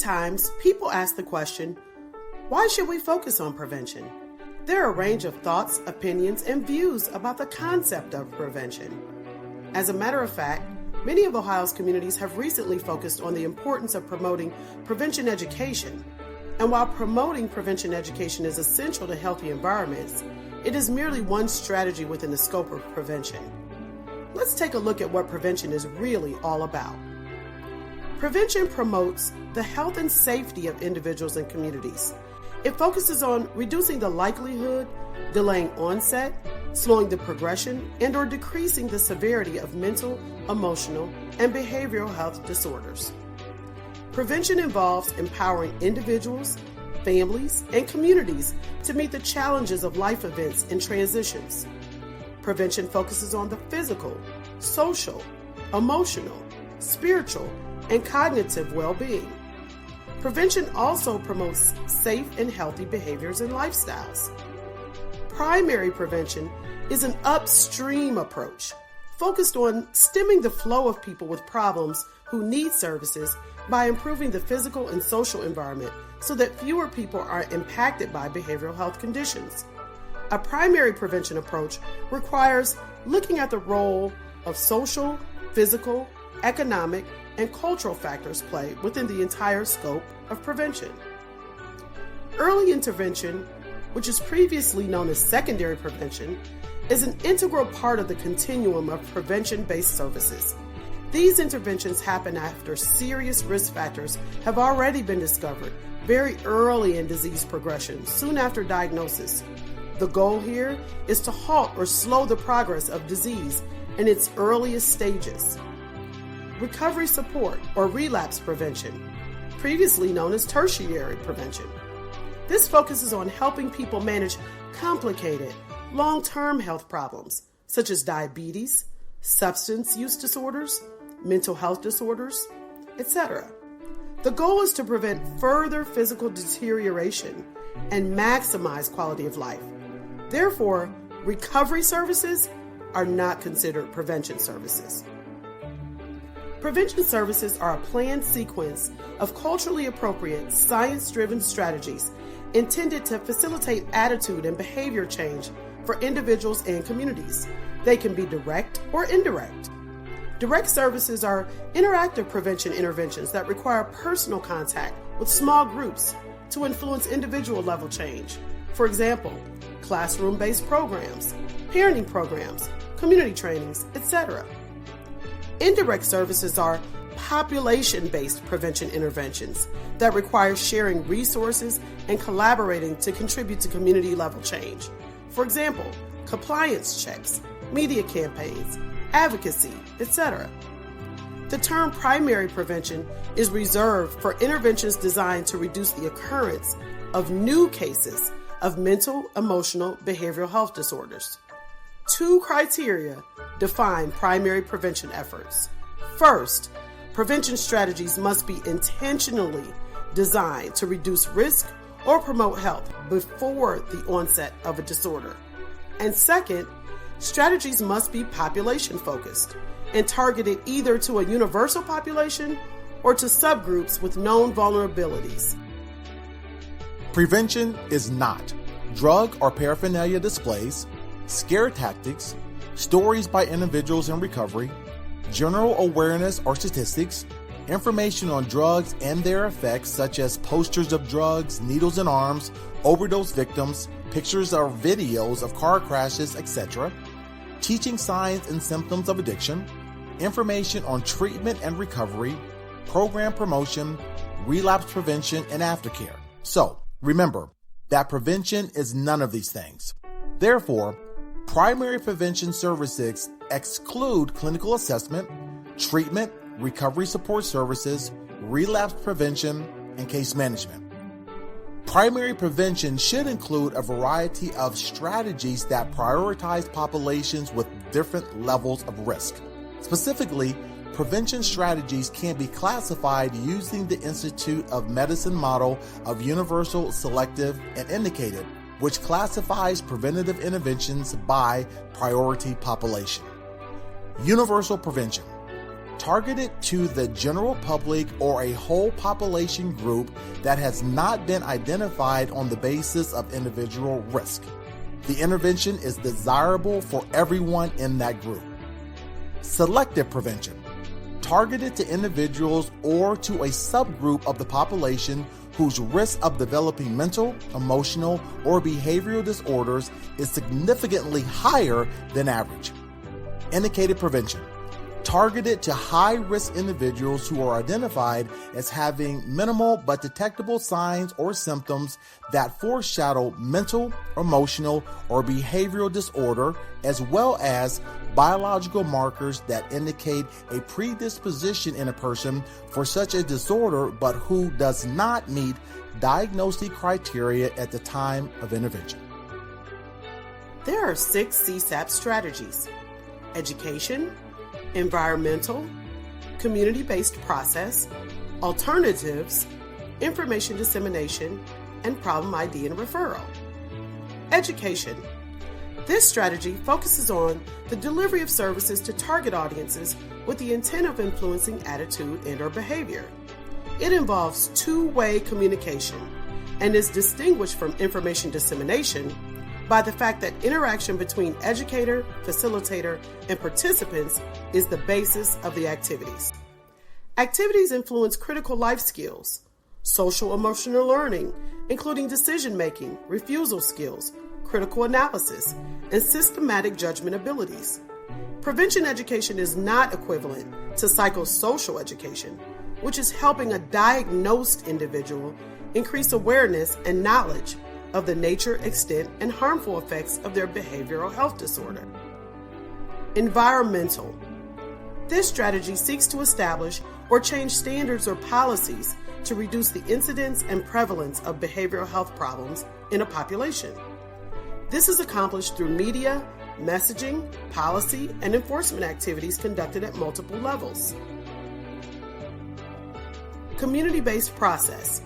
times, people ask the question, why should we focus on prevention? There are a range of thoughts, opinions, and views about the concept of prevention. As a matter of fact, many of Ohio's communities have recently focused on the importance of promoting prevention education. And while promoting prevention education is essential to healthy environments, it is merely one strategy within the scope of prevention. Let's take a look at what prevention is really all about. Prevention promotes the health and safety of individuals and communities. It focuses on reducing the likelihood, delaying onset, slowing the progression, and/or decreasing the severity of mental, emotional, and behavioral health disorders. Prevention involves empowering individuals, families, and communities to meet the challenges of life events and transitions. Prevention focuses on the physical, social, emotional, spiritual, and cognitive well-being. Prevention also promotes safe and healthy behaviors and lifestyles. Primary prevention is an upstream approach focused on stemming the flow of people with problems who need services by improving the physical and social environment so that fewer people are impacted by behavioral health conditions. A primary prevention approach requires looking at the role of social, physical, economic, and cultural factors play within the entire scope of prevention. Early intervention, which is previously known as secondary prevention, is an integral part of the continuum of prevention-based services. These interventions happen after serious risk factors have already been discovered very early in disease progression, soon after diagnosis. The goal here is to halt or slow the progress of disease in its earliest stages. Recovery support or relapse prevention, previously known as tertiary prevention. This focuses on helping people manage complicated, long-term health problems such as diabetes, substance use disorders, mental health disorders, etc. The goal is to prevent further physical deterioration and maximize quality of life. Therefore, recovery services are not considered prevention services. Prevention services are a planned sequence of culturally appropriate, science-driven strategies intended to facilitate attitude and behavior change for individuals and communities. They can be direct or indirect. Direct services are interactive prevention interventions that require personal contact with small groups to influence individual-level change. For example, classroom-based programs, parenting programs, community trainings, etc. Indirect services are population-based prevention interventions that require sharing resources and collaborating to contribute to community-level change. For example, compliance checks, media campaigns, advocacy, etc. The term primary prevention is reserved for interventions designed to reduce the occurrence of new cases of mental, emotional, behavioral health disorders. Two criteria define primary prevention efforts. First, prevention strategies must be intentionally designed to reduce risk or promote health before the onset of a disorder. And second, strategies must be population-focused and targeted either to a universal population or to subgroups with known vulnerabilities. Prevention is not drug or paraphernalia displays, scare tactics, stories by individuals in recovery, general awareness or statistics, information on drugs and their effects such as posters of drugs, needles and arms, overdose victims, pictures or videos of car crashes, etc., teaching signs and symptoms of addiction, information on treatment and recovery, program promotion, relapse prevention, and aftercare. So, remember that prevention is none of these things. Therefore, primary prevention services exclude clinical assessment, treatment, recovery support services, relapse prevention, and case management. Primary prevention should include a variety of strategies that prioritize populations with different levels of risk. Specifically, prevention strategies can be classified using the Institute of Medicine model of universal, selective, and indicated, which classifies preventative interventions by priority population. Universal prevention. targeted to the general public or a whole population group that has not been identified on the basis of individual risk. The intervention is desirable for everyone in that group. Selective prevention, targeted to individuals or to a subgroup of the population whose risk of developing mental, emotional, or behavioral disorders is significantly higher than average. Indicated prevention, targeted to high-risk individuals who are identified as having minimal but detectable signs or symptoms that foreshadow mental, emotional, or behavioral disorder, as well as biological markers that indicate a predisposition in a person for such a disorder, but who does not meet diagnostic criteria at the time of intervention. There are 6 CSAP strategies: education, environmental, community-based process, alternatives, information dissemination, and problem ID and referral. Education. This strategy focuses on the delivery of services to target audiences with the intent of influencing attitude and/or behavior. It involves two-way communication and is distinguished from information dissemination by the fact that interaction between educator, facilitator, and participants is the basis of the activities. Activities influence critical life skills, social emotional learning, including decision-making, refusal skills, critical analysis, and systematic judgment abilities. Prevention education is not equivalent to psychosocial education, which is helping a diagnosed individual increase awareness and knowledge of the nature, extent, and harmful effects of their behavioral health disorder. Environmental. This strategy seeks to establish or change standards or policies to reduce the incidence and prevalence of behavioral health problems in a population. This is accomplished through media, messaging, policy, and enforcement activities conducted at multiple levels. Community-based process.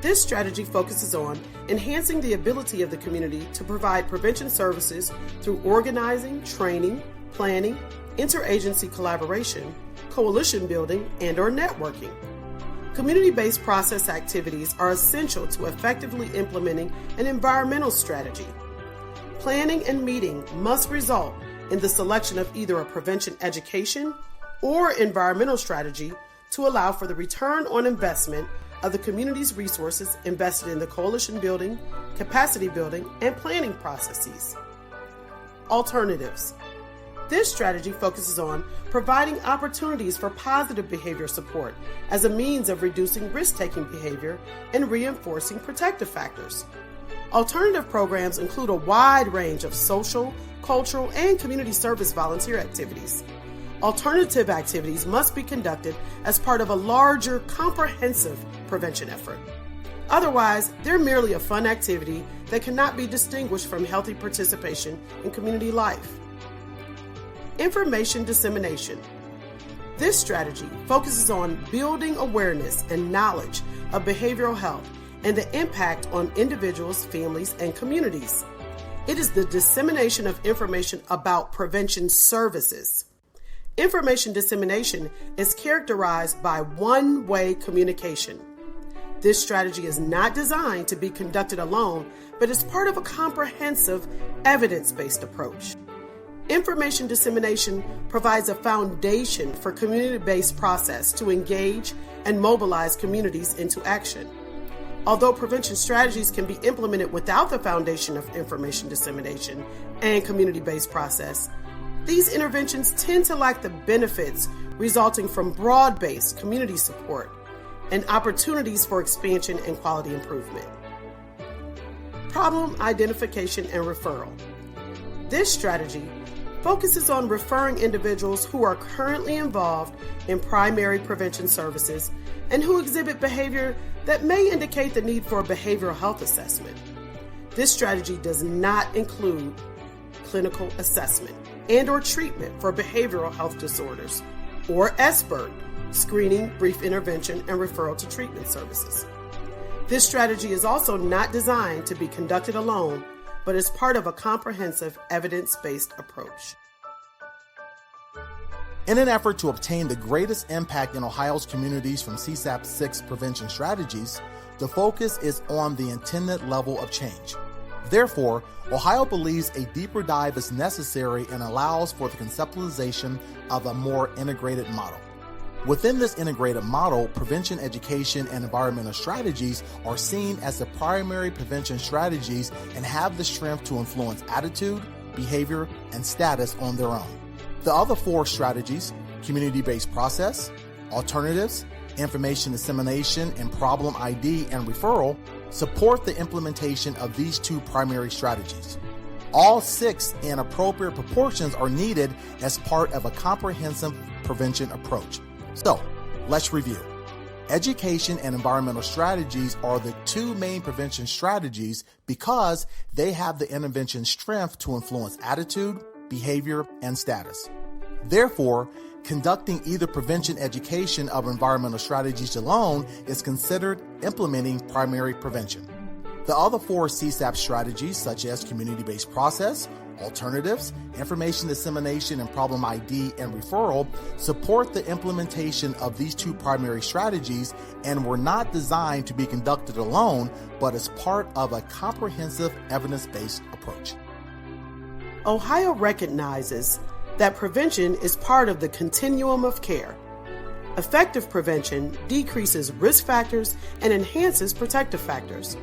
This strategy focuses on enhancing the ability of the community to provide prevention services through organizing, training, planning, interagency collaboration, coalition building, and/or networking. Community-based process activities are essential to effectively implementing an environmental strategy. Planning and meeting must result in the selection of either a prevention education or environmental strategy to allow for the return on investment of the community's resources invested in the coalition building, capacity building, and planning processes. Alternatives. This strategy focuses on providing opportunities for positive behavior support as a means of reducing risk-taking behavior and reinforcing protective factors. Alternative programs include a wide range of social, cultural, and community service volunteer activities. Alternative activities must be conducted as part of a larger, comprehensive prevention effort. Otherwise, they're merely a fun activity that cannot be distinguished from healthy participation in community life. Information dissemination. This strategy focuses on building awareness and knowledge of behavioral health and the impact on individuals, families, and communities. It is the dissemination of information about prevention services. Information dissemination is characterized by one-way communication. This strategy is not designed to be conducted alone, but is part of a comprehensive, evidence-based approach. Information dissemination provides a foundation for community-based process to engage and mobilize communities into action. Although prevention strategies can be implemented without the foundation of information dissemination and community-based process, these interventions tend to lack the benefits resulting from broad-based community support and opportunities for expansion and quality improvement. Problem identification and referral. This strategy focuses on referring individuals who are currently involved in primary prevention services and who exhibit behavior that may indicate the need for a behavioral health assessment. This strategy does not include clinical assessment and/or treatment for behavioral health disorders, or SBIRT, screening, brief intervention, and referral to treatment services. This strategy is also not designed to be conducted alone, but is part of a comprehensive, evidence-based approach. In an effort to obtain the greatest impact in Ohio's communities from CSAP 6 prevention strategies, the focus is on the intended level of change. Therefore, Ohio believes a deeper dive is necessary and allows for the conceptualization of a more integrated model. Within this integrated model, prevention education and environmental strategies are seen as the primary prevention strategies and have the strength to influence attitude, behavior, and status on their own. The other 4 strategies, community-based process, alternatives, information dissemination, and problem ID and referral, support the implementation of these 2 primary strategies. All 6 in appropriate proportions are needed as part of a comprehensive prevention approach. So, let's review. Education and environmental strategies are the 2 main prevention strategies because they have the intervention strength to influence attitude, behavior, and status. Therefore, conducting either prevention education of environmental strategies alone is considered implementing primary prevention. The other 4 CSAP strategies, such as community-based process, alternatives, information dissemination, and problem ID and referral, support the implementation of these 2 primary strategies and were not designed to be conducted alone, but as part of a comprehensive evidence-based approach. Ohio recognizes that prevention is part of the continuum of care. Effective prevention decreases risk factors and enhances protective factors.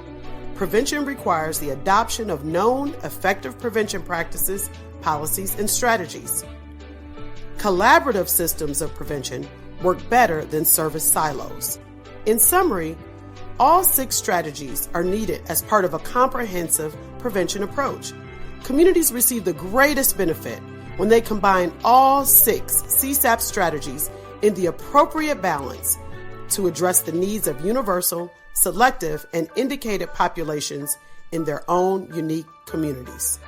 Prevention requires the adoption of known effective prevention practices, policies, and strategies. Collaborative systems of prevention work better than service silos. In summary, all 6 strategies are needed as part of a comprehensive prevention approach. Communities receive the greatest benefit when they combine all 6 CSAP strategies in the appropriate balance to address the needs of universal, selective, and indicated populations in their own unique communities.